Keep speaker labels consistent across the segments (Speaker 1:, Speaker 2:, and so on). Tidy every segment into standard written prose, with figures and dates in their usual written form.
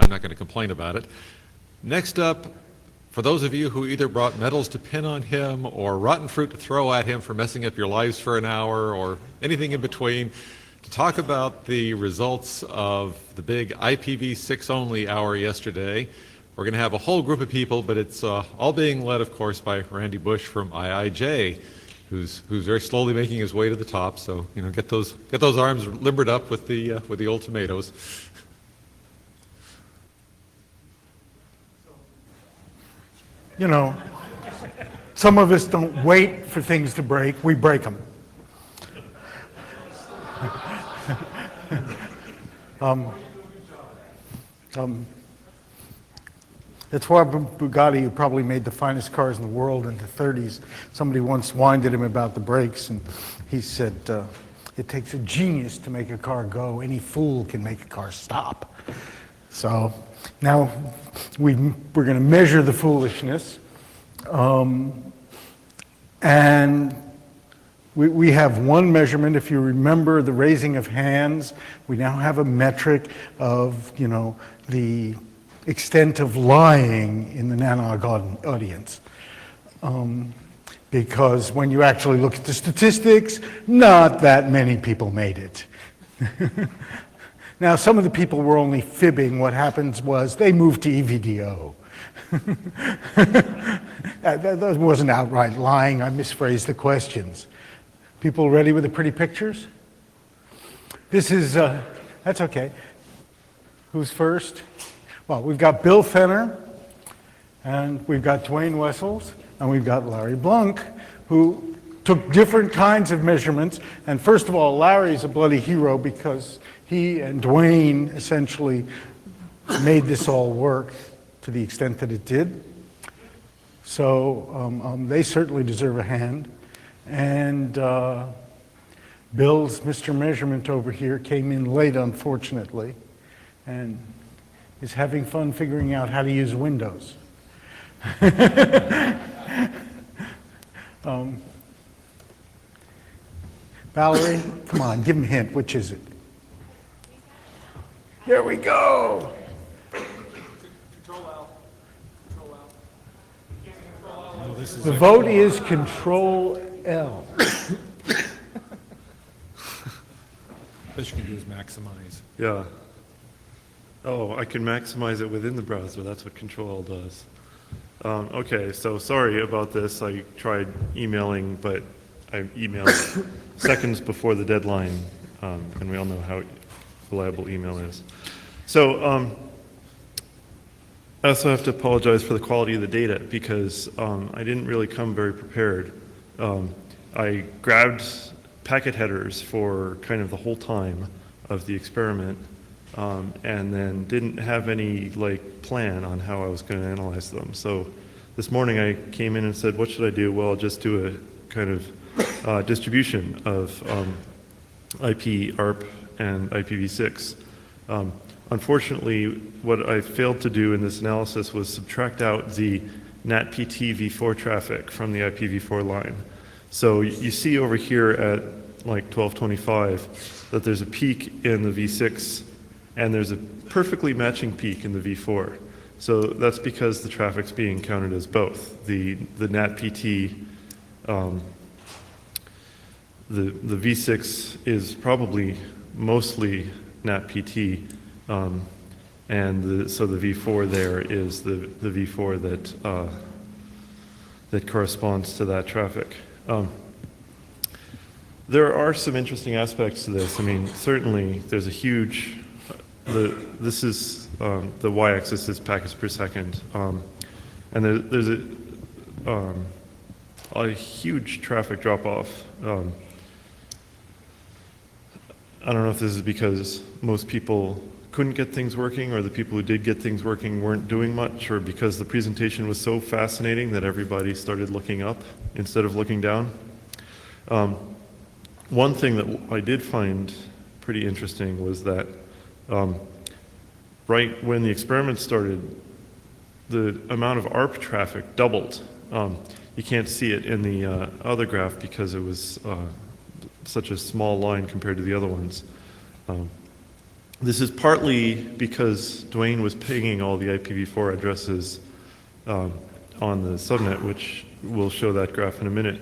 Speaker 1: I'm not going to complain about it. Next up, for those of you who either brought medals to pin on him or rotten fruit to throw at him for messing up your lives for an hour or anything in between, to talk about the results of the big IPv6 only hour yesterday. We're going to have a whole group of people, but it's all being led, of course, by Randy Bush from IIJ, who's very slowly making his way to the top. So, you know, get those arms limbered up with the old tomatoes.
Speaker 2: You know, some of us don't wait for things to break, we break them. That's why Bugatti, who probably made the finest cars in the world in the 30s, somebody once winded him about the brakes, and he said, it takes a genius to make a car go. Any fool can make a car stop. So now we're going to measure the foolishness. And we have one measurement. If you remember the raising of hands, we now have a metric of, you know, the extent of lying in the NANOG audience. Because when you actually look at the statistics, not that many people made it. Now, some of the people were only fibbing. What happens was they moved to EVDO. That wasn't outright lying. I misphrased the questions. People ready with the pretty pictures? This is, that's okay. Who's first? Well, we've got Bill Fenner, and we've got Dwayne Wessels, and we've got Larry Blunk, who took different kinds of measurements. And first of all, Larry's a bloody hero because he and Dwayne essentially made this all work to the extent that it did. So they certainly deserve a hand. And Bill's Mr. Measurement over here came in late, unfortunately, and is having fun figuring out how to use Windows. Valerie, come on, give him a hint. Which is it? There we go. The vote is Control L.
Speaker 3: What you can do is maximize.
Speaker 4: Yeah. Oh, I can maximize it within the browser. That's what Control L does. Okay, so sorry about this. I tried emailing, but I emailed seconds before the deadline, and we all know how reliable email is. So I also have to apologize for the quality of the data because I didn't really come very prepared. I grabbed packet headers for kind of the whole time of the experiment, and then didn't have any plan on how I was going to analyze them. So this morning I came in and said, what should I do? Well, I'll just do a kind of distribution of IP, ARP, and IPv6. Unfortunately, what I failed to do in this analysis was subtract out the NATPT v4 traffic from the IPv4 line. So you see over here at 1225 that there's a peak in the v6 and there's a perfectly matching peak in the v4. So that's because the traffic's being counted as both. The NATPT, the v6 is probably mostly NATPT, and so the v4 there is the v4 that corresponds to that traffic. There are some interesting aspects to this. I mean, certainly there's a huge, this is, the y-axis is packets per second, and there's a huge traffic drop-off. I don't know if this is because most people couldn't get things working, or the people who did get things working weren't doing much, or because the presentation was so fascinating that everybody started looking up instead of looking down. One thing that I did find pretty interesting was that right when the experiment started, the amount of ARP traffic doubled. You can't see it in the other graph because it was such a small line compared to the other ones. this is partly because Dwayne was pinging all the IPv4 addresses on the subnet, which we'll show that graph in a minute.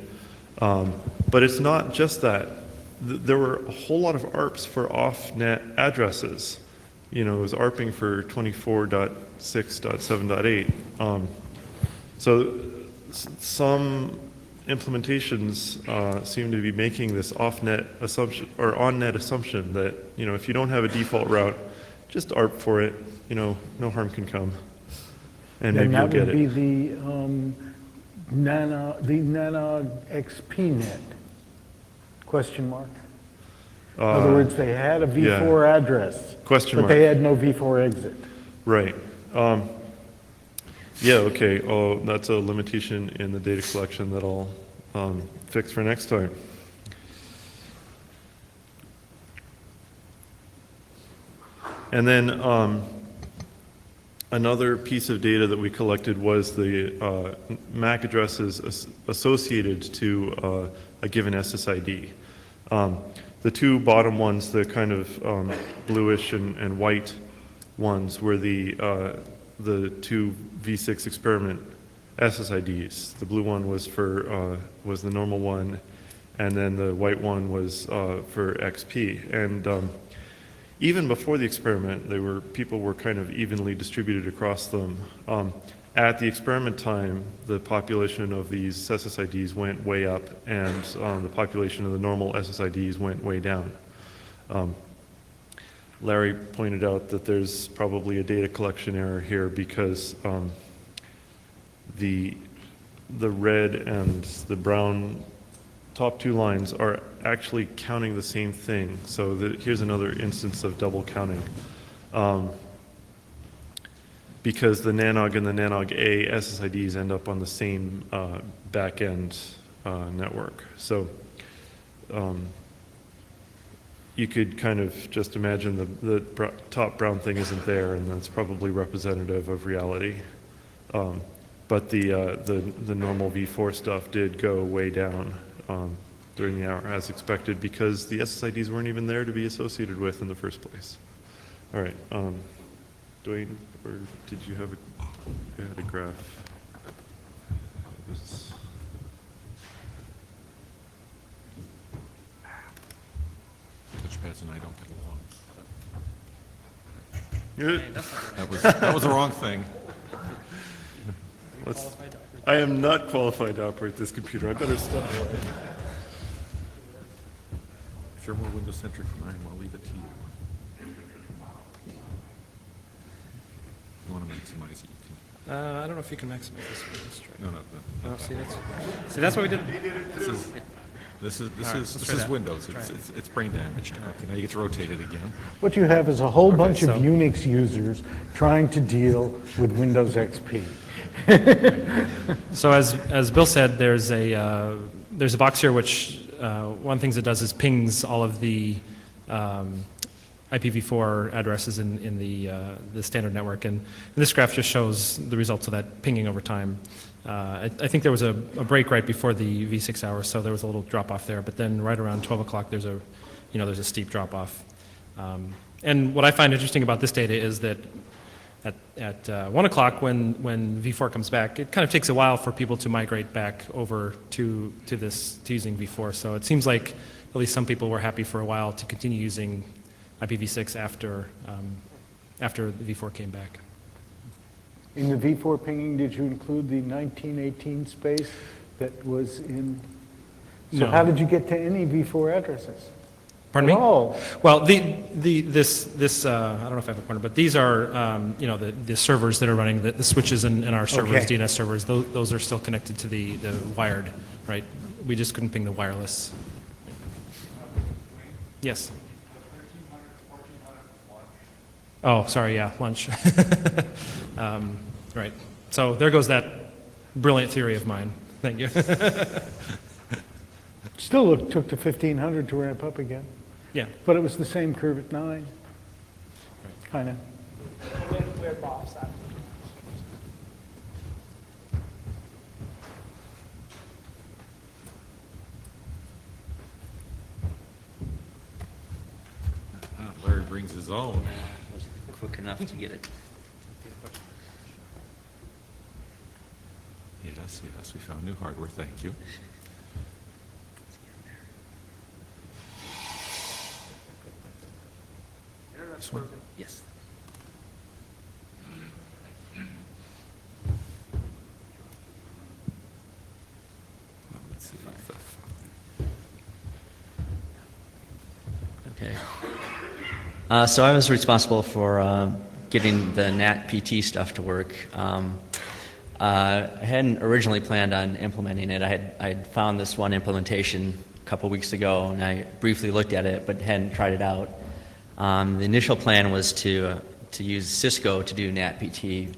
Speaker 4: But it's not just that. There were a whole lot of ARPs for off-net addresses. You know, it was ARPing for 24.6.7.8. So some implementations seem to be making this off-net assumption or on-net assumption that, you know, if you don't have a default route, just ARP for it, you know, no harm can come. And maybe you'll get
Speaker 2: that would
Speaker 4: it.
Speaker 2: be the NANOG XP net, question mark? In other words, they had a V4 address,
Speaker 4: Question
Speaker 2: but
Speaker 4: mark.
Speaker 2: they had no V4 exit.
Speaker 4: Right. Yeah, okay. Oh, that's a limitation in the data collection that I'll fix for next time. And then another piece of data that we collected was the MAC addresses associated to a given SSID. The two bottom ones, the kind of bluish and white ones, were the two V6 experiment SSIDs. The blue one was for was the normal one, and then the white one was for XP. And even before the experiment, people were kind of evenly distributed across them. At the experiment time, the population of these SSIDs went way up, and the population of the normal SSIDs went way down. Larry pointed out that there's probably a data collection error here because the red and the brown top two lines are actually counting the same thing. So here's another instance of double counting. Because the NANOG and the NANOG A SSIDs end up on the same back-end network. So you could kind of just imagine the top brown thing isn't there, and that's probably representative of reality. But the normal V4 stuff did go way down during the hour, as expected, because the SSIDs weren't even there to be associated with in the first place. All right, Dwayne, or did you have you had a graph?
Speaker 1: Touchpads and I don't get along.
Speaker 4: Good.
Speaker 1: That was the wrong thing.
Speaker 4: I am not qualified to operate this computer. I better stop.
Speaker 1: If you're more Windows-centric than I am, I'll leave it to you. You want to maximize it, you can.
Speaker 5: I don't know if you can maximize this. Let's try.
Speaker 1: No.
Speaker 5: Oh, see, that's what we did.
Speaker 1: This
Speaker 5: try
Speaker 1: is
Speaker 5: that.
Speaker 1: Windows. It's brain damaged. Okay, now you get to rotate it again.
Speaker 2: What you have is a whole bunch of
Speaker 5: so-
Speaker 2: Unix users trying to deal with Windows XP.
Speaker 5: So as Bill said, there's a box here which one of the things it does is pings all of the IPv4 addresses in the standard network, and this graph just shows the results of that pinging over time. I think there was a break right before the V6 hour, so there was a little drop off there. But then right around 12 o'clock, there's a steep drop off. And what I find interesting about this data is that at 1 o'clock, when V4 comes back, it kind of takes a while for people to migrate back over to using V4. So it seems like at least some people were happy for a while to continue using IPv6 after the V4 came back.
Speaker 2: In the V4 pinging, did you include the 1918 space that was in? So
Speaker 5: No.
Speaker 2: how did you get to any V4 addresses?
Speaker 5: Pardon me?
Speaker 2: Oh,
Speaker 5: Well, this I don't know if I have a pointer, but these are the servers that are running the switches in our servers,
Speaker 2: Okay.
Speaker 5: DNS servers. Those are still connected to the wired, right? We just couldn't ping the wireless. Yes. Oh, sorry. Yeah, lunch. Right. So there goes that brilliant theory of mine. Thank you.
Speaker 2: still took to 1500 to ramp up again,
Speaker 5: Yeah.
Speaker 2: but it was the same curve at 9, kind of.
Speaker 6: Where Bob's at.
Speaker 1: Larry brings his zone.
Speaker 7: Was quick enough to get it.
Speaker 1: Yes, yes, we found new hardware, thank you. This one?
Speaker 7: Yes.
Speaker 1: Let's see if that-
Speaker 7: Okay. So I was responsible for getting the NAT PT stuff to work. I hadn't originally planned on implementing it. I had found this one implementation a couple weeks ago, and I briefly looked at it, but hadn't tried it out. The initial plan was to use Cisco to do NAT PT,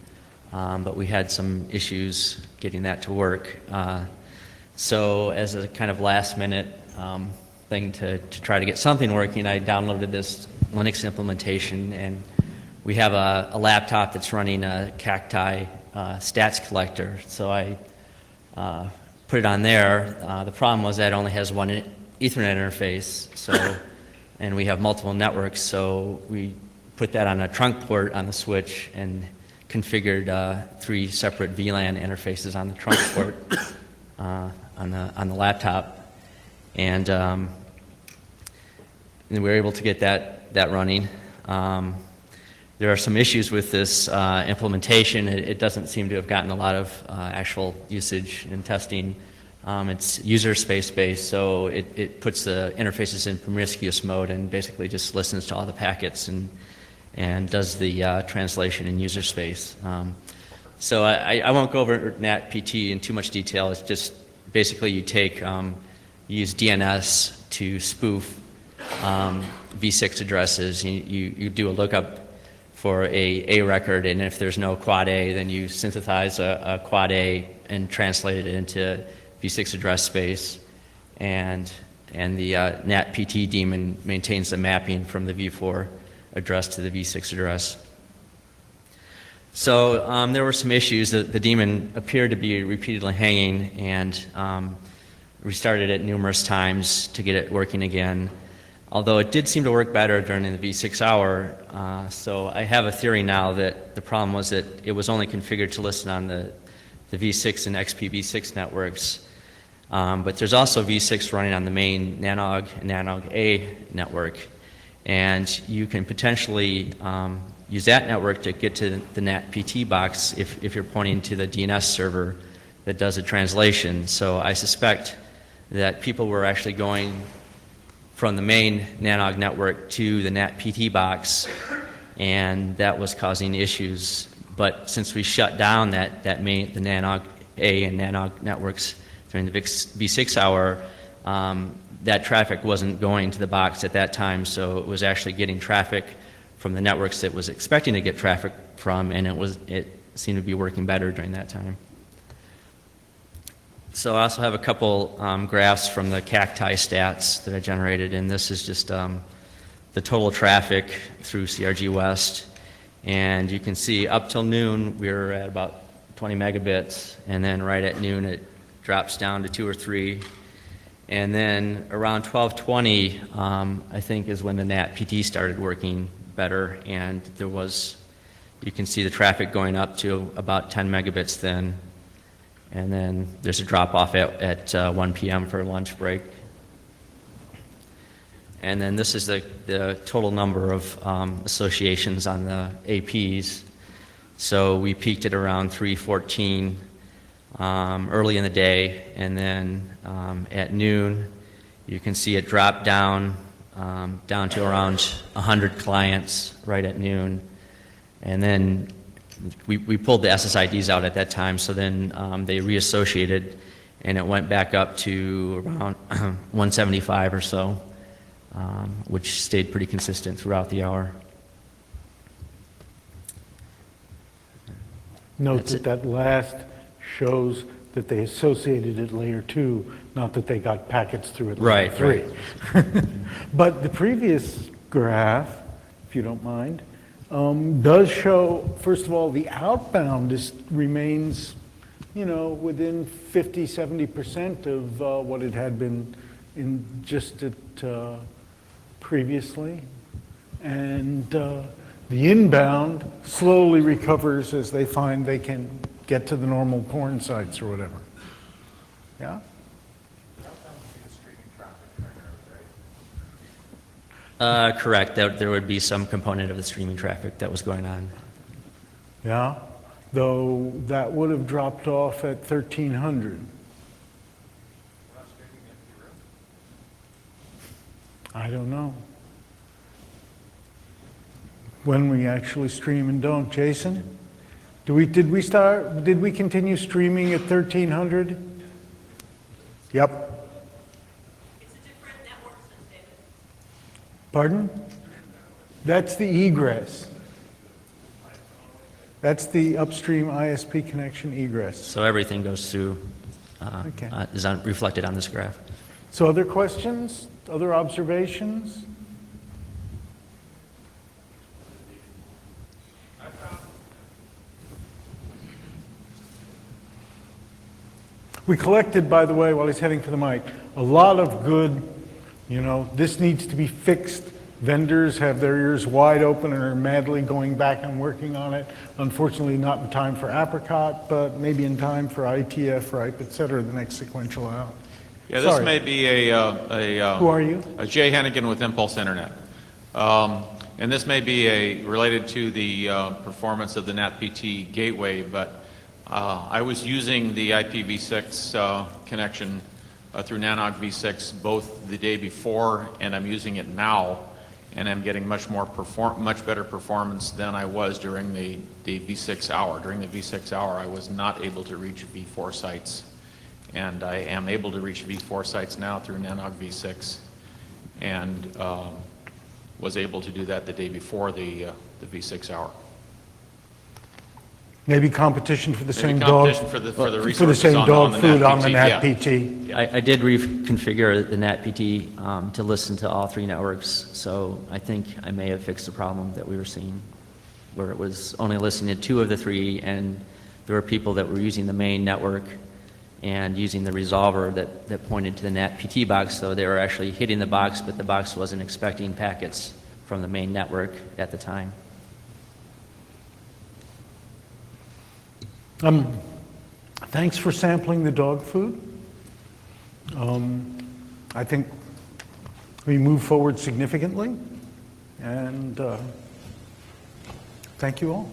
Speaker 7: but we had some issues getting that to work. So as a kind of last minute thing to try to get something working, I downloaded this Linux implementation, and we have a laptop that's running a Cacti stats collector. So I put it on there. The problem was that it only has one Ethernet interface, so and we have multiple networks, so we put that on a trunk port on the switch and configured 3 separate VLAN interfaces on the trunk port on the laptop, and we were able to get that running. There are some issues with this implementation. It doesn't seem to have gotten a lot of actual usage and testing. It's user space based, so it puts the interfaces in promiscuous mode and basically just listens to all the packets and does the translation in user space. So I won't go over NAT PT in too much detail. It's just basically you use DNS to spoof v6 addresses. You do a lookup for a record, and if there's no quad A, then you synthesize a quad A and translate it into v6 address space, and the NAT PT daemon maintains the mapping from the v4 address to the v6 address. So there were some issues. The daemon appeared to be repeatedly hanging, and restarted it numerous times to get it working again. Although it did seem to work better during the v6 hour, so I have a theory now that the problem was that it was only configured to listen on the v6 and XPv6 networks. But there's also v6 running on the main NANOG and NANOG-A network, and you can potentially use that network to get to the NAT PT box if you're pointing to the DNS server that does a translation. So I suspect that people were actually going from the main NANOG network to the NAT PT box, and that was causing issues. But since we shut down the NANOG-A and NANOG networks during the v6 hour, that traffic wasn't going to the box at that time, so it was actually getting traffic from the networks that was expecting to get traffic from, and it seemed to be working better during that time. So I also have a couple graphs from the Cacti stats that I generated, and this is just the total traffic through CRG West. And you can see up till noon we were at about 20 megabits, and then right at noon it drops down to 2 or 3. And then around 12:20, I think, is when the NAT PT started working better, and you can see the traffic going up to about 10 megabits then. And then there's a drop off at 1 p.m. for a lunch break. And then this is the total number of associations on the APs. So we peaked at around 314 early in the day, and then at noon you can see it drop down to around 100 clients right at noon. And then we pulled the SSIDs out at that time, so then they reassociated, and it went back up to around 175 or so, which stayed pretty consistent throughout the hour.
Speaker 2: Note that last shows that they associated at layer 2, not that they got packets through at layer 3. Right. But the previous graph, if you don't mind, does show, first of all, the outbound remains, within 50, 70% of what it had been in just previously. And the inbound slowly recovers as they find they can get to the normal porn sites or whatever. Yeah?
Speaker 7: Correct. There would be some component of the streaming traffic that was going on.
Speaker 2: Yeah? Though that would have dropped off at 1300. I don't know. When we actually stream and don't. Jason? Did we continue streaming at 1300? Yep.
Speaker 8: It's a different network, says David.
Speaker 2: Pardon? That's the egress. That's the upstream ISP connection egress.
Speaker 7: So everything goes through,
Speaker 2: Okay.
Speaker 7: is reflected on this graph.
Speaker 2: So other questions? Other observations? We collected, by the way, while he's heading for the mic, a lot of good, this needs to be fixed. Vendors have their ears wide open and are madly going back and working on it. Unfortunately, not in time for Apricot, but maybe in time for ITF, RIPE, et cetera, the next sequential out.
Speaker 9: Yeah, this
Speaker 2: Sorry.
Speaker 9: may be
Speaker 2: Who are you?
Speaker 9: a Jay Hennigan with Impulse Internet. And this may be related to the performance of the NATPT gateway, but I was using the IPv6 connection through NANOG v6 both the day before, and I'm using it now, and I'm getting much better performance than I was during the v6 hour. During the v6 hour, I was not able to reach v4 sites, and I am able to reach v4 sites now through NANOG v6, and was able to do that the day before the v6 hour.
Speaker 2: Maybe competition for the same
Speaker 9: Maybe
Speaker 2: dog.
Speaker 9: competition for the
Speaker 2: For the
Speaker 9: resources
Speaker 2: same
Speaker 9: on
Speaker 2: dog
Speaker 9: the
Speaker 2: food on the
Speaker 9: NATPT,
Speaker 2: NATPT.
Speaker 7: I did reconfigure the NATPT to listen to all three networks, so I think I may have fixed the problem that we were seeing, where it was only listening to two of the three, and there were people that were using the main network and using the resolver that pointed to the NATPT box, so they were actually hitting the box, but the box wasn't expecting packets from the main network at the time.
Speaker 2: Thanks for sampling the dog food. I think we move forward significantly, and thank you all.